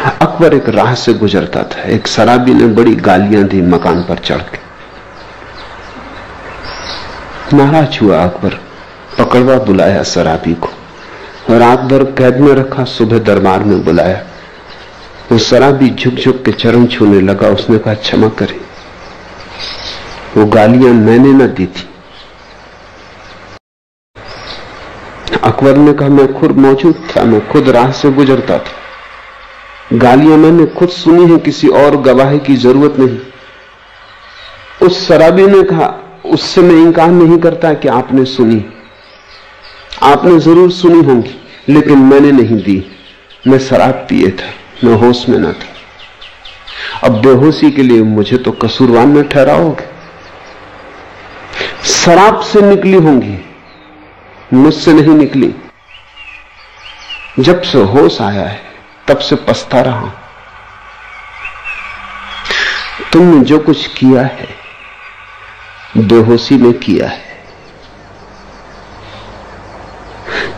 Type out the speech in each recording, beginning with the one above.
अकबर एक राह से गुजरता था। एक शराबी ने बड़ी गालियां दी मकान पर चढ़ के। नाराज हुआ अकबर, पकड़वा बुलाया शराबी को, रात भर कैद में रखा, सुबह दरबार में बुलाया। वो शराबी झुक झुक के चरण छूने लगा। उसने कहा, क्षमा करें, वो गालियां मैंने न दी थी। अकबर ने कहा, मैं खुद मौजूद था, मैं खुद राह से गुजरता था, गालियां मैंने खुद सुनी है, किसी और गवाही की जरूरत नहीं। उस शराबी ने कहा, उससे मैं इंकार नहीं करता कि आपने सुनी, आपने जरूर सुनी होंगी, लेकिन मैंने नहीं दी। मैं शराब पिए था, मैं होश में न था। अब बेहोशी के लिए मुझे तो कसूरवान न ठहराओगे। शराब से निकली होंगी, मुझसे नहीं निकली। जब से होश आया है तब से पछता रहा। तुमने जो कुछ किया है बेहोशी में किया है।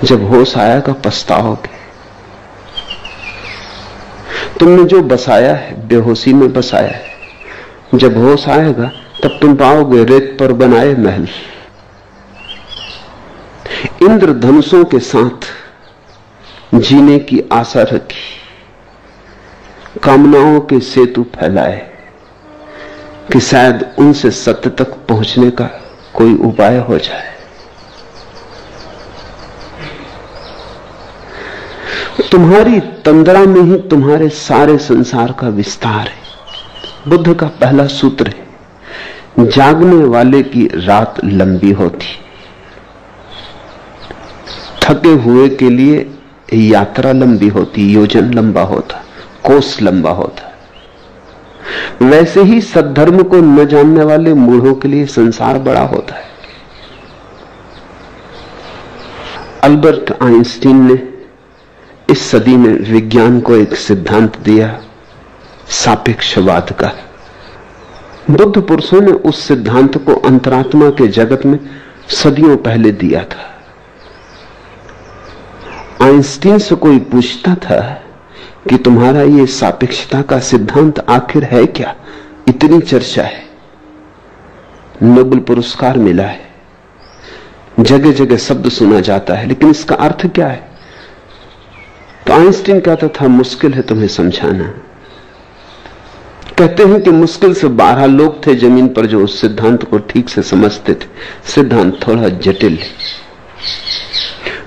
जब होश आएगा पछताओगे। तुमने जो बसाया है बेहोशी में बसाया है। जब होश आएगा तब तुम पाओगे रेत पर बनाए महल। इंद्रधनुषों के साथ जीने की आशा रखी, कामनाओं के सेतु फैलाए कि शायद उनसे सत्य तक पहुंचने का कोई उपाय हो जाए। तुम्हारी तंद्रा में ही तुम्हारे सारे संसार का विस्तार है। बुद्ध का पहला सूत्र है, जागने वाले की रात लंबी होती। थके हुए के लिए यात्रा लंबी होती, योजन लंबा होता, कोस लंबा होता। वैसे ही सद्धर्म को न जानने वाले मूढ़ों के लिए संसार बड़ा होता है। अल्बर्ट आइंस्टीन ने इस सदी में विज्ञान को एक सिद्धांत दिया, सापेक्षवाद का। बुद्ध पुरुषों ने उस सिद्धांत को अंतरात्मा के जगत में सदियों पहले दिया था। आइंस्टीन से कोई पूछता था कि तुम्हारा ये सापेक्षता का सिद्धांत आखिर है क्या, इतनी चर्चा है, नोबेल पुरस्कार मिला है, जगह जगह शब्द सुना जाता है, लेकिन इसका अर्थ क्या है? तो आइंस्टीन कहता था, मुश्किल है तुम्हें समझाना। कहते हैं कि मुश्किल से 12 लोग थे जमीन पर जो उस सिद्धांत को ठीक से समझते थे। सिद्धांत थोड़ा जटिल है,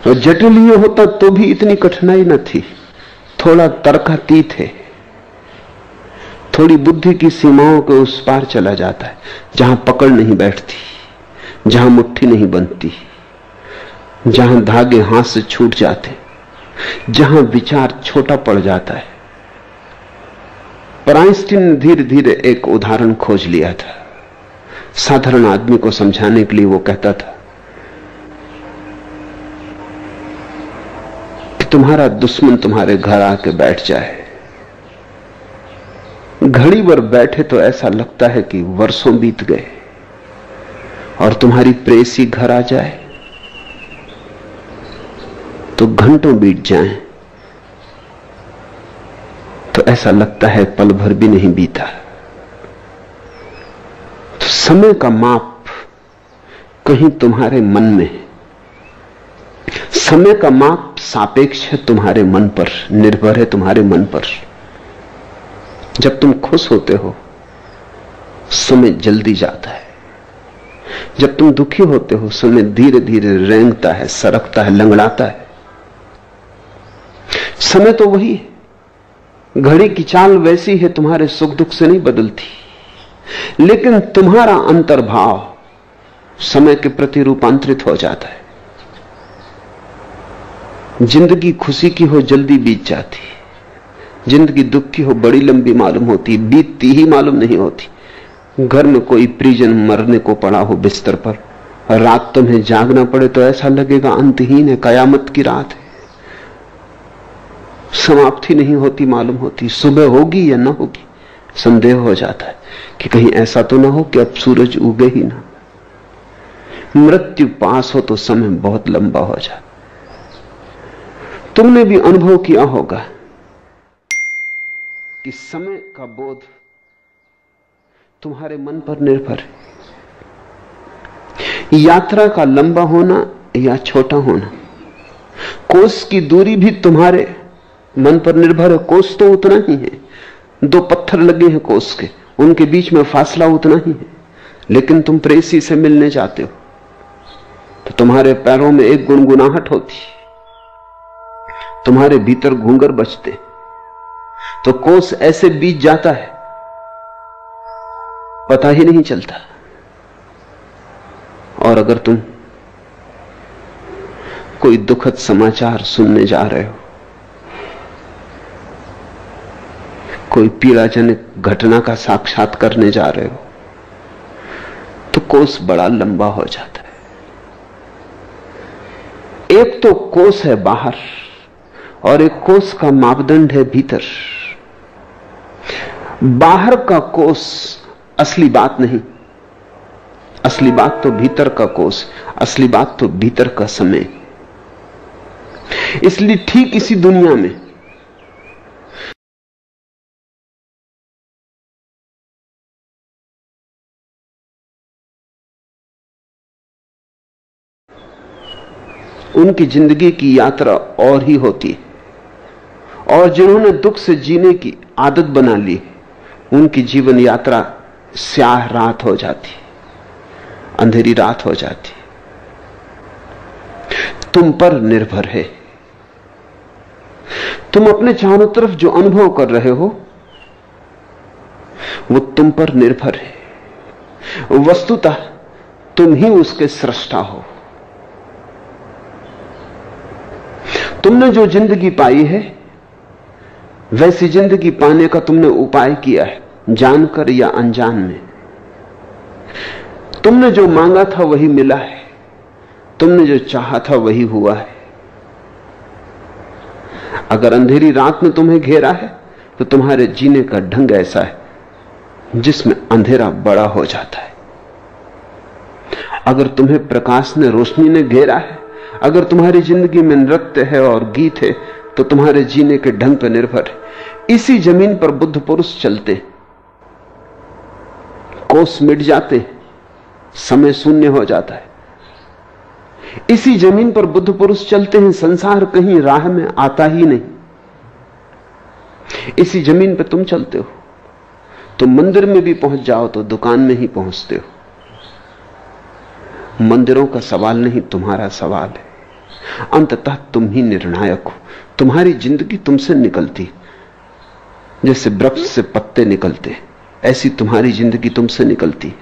और जटिल ये होता तो भी इतनी कठिनाई न थी। थोड़ा तर्कातीत है, थोड़ी बुद्धि की सीमाओं के उस पार चला जाता है, जहां पकड़ नहीं बैठती, जहां मुट्ठी नहीं बनती, जहां धागे हाथ से छूट जाते, जहां विचार छोटा पड़ जाता है। पर आइंस्टीन ने धीरे धीरे एक उदाहरण खोज लिया था। साधारण आदमी को समझाने के लिए वो कहता था कि तुम्हारा दुश्मन तुम्हारे घर आके बैठ जाए, घड़ी भर बैठे तो ऐसा लगता है कि वर्षों बीत गए, और तुम्हारी प्रेसी घर आ जाए तो घंटों बीत जाएं, तो ऐसा लगता है पल भर भी नहीं बीता। तो समय का माप कहीं तुम्हारे मन में है। समय का माप सापेक्ष है, तुम्हारे मन पर निर्भर है, तुम्हारे मन पर। जब तुम खुश होते हो समय जल्दी जाता है, जब तुम दुखी होते हो समय धीरे धीरे रेंगता है, सरकता है, लंगड़ाता है। समय तो वही है, घड़ी की चाल वैसी है, तुम्हारे सुख दुख से नहीं बदलती, लेकिन तुम्हारा अंतर्भाव समय के प्रति रूपांतरित हो जाता है। जिंदगी खुशी की हो जल्दी बीत जाती, जिंदगी दुख की हो बड़ी लंबी मालूम होती, बीतती ही मालूम नहीं होती। घर में कोई परिजन मरने को पड़ा हो बिस्तर पर, रात तुम्हें जागना पड़े तो ऐसा लगेगा अंतहीन है, कयामत की रात है, समाप्ति नहीं होती मालूम होती। सुबह होगी या ना होगी संदेह हो जाता है कि कहीं ऐसा तो ना हो कि अब सूरज उगे ही ना। मृत्यु पास हो तो समय बहुत लंबा हो जाता। तुमने भी अनुभव किया होगा कि समय का बोध तुम्हारे मन पर निर्भर है। यात्रा का लंबा होना या छोटा होना, कोस की दूरी भी तुम्हारे मन पर निर्भर है। कोस तो उतना ही है, 2 पत्थर लगे हैं कोस के, उनके बीच में फासला उतना ही है। लेकिन तुम प्रेसी से मिलने जाते हो तो तुम्हारे पैरों में एक गुनगुनाहट होती, तुम्हारे भीतर घूंगर बजते, तो कोस ऐसे बीत जाता है, पता ही नहीं चलता। और अगर तुम कोई दुखद समाचार सुनने जा रहे हो, कोई पीड़ाजनक घटना का साक्षात करने जा रहे हो, तो कोस बड़ा लंबा हो जाता है। एक तो कोस है बाहर और एक कोस का मापदंड है भीतर। बाहर का कोस असली बात नहीं, असली बात तो भीतर का कोस, असली बात तो भीतर का समय। इसलिए ठीक इसी दुनिया में उनकी जिंदगी की यात्रा और ही होती है, और जिन्होंने दुख से जीने की आदत बना ली, उनकी जीवन यात्रा स्याह रात हो जाती, अंधेरी रात हो जाती। तुम पर निर्भर है। तुम अपने चारों तरफ जो अनुभव कर रहे हो वो तुम पर निर्भर है। वस्तुतः तुम ही उसके सृष्टा हो। तुमने जो जिंदगी पाई है वैसी जिंदगी पाने का तुमने उपाय किया है, जानकर या अनजान में। तुमने जो मांगा था वही मिला है, तुमने जो चाहा था वही हुआ है। अगर अंधेरी रात में तुम्हें घेरा है तो तुम्हारे जीने का ढंग ऐसा है जिसमें अंधेरा बड़ा हो जाता है। अगर तुम्हें प्रकाश ने, रोशनी ने घेरा है, अगर तुम्हारी जिंदगी में नृत्य है और गीत है, तो तुम्हारे जीने के ढंग पर निर्भर है। इसी जमीन पर बुद्ध पुरुष चलते, कोस मिट जाते, समय शून्य हो जाता है। इसी जमीन पर बुद्ध पुरुष चलते हैं, संसार कहीं राह में आता ही नहीं। इसी जमीन पर तुम चलते हो, तुम मंदिर में भी पहुंच जाओ तो दुकान में ही पहुंचते हो। मंदिरों का सवाल नहीं, तुम्हारा सवाल है। अंततः तुम ही निर्णायक हो। तुम्हारी जिंदगी तुमसे निकलती, जैसे वृक्ष से पत्ते निकलते, ऐसी तुम्हारी जिंदगी तुमसे निकलती।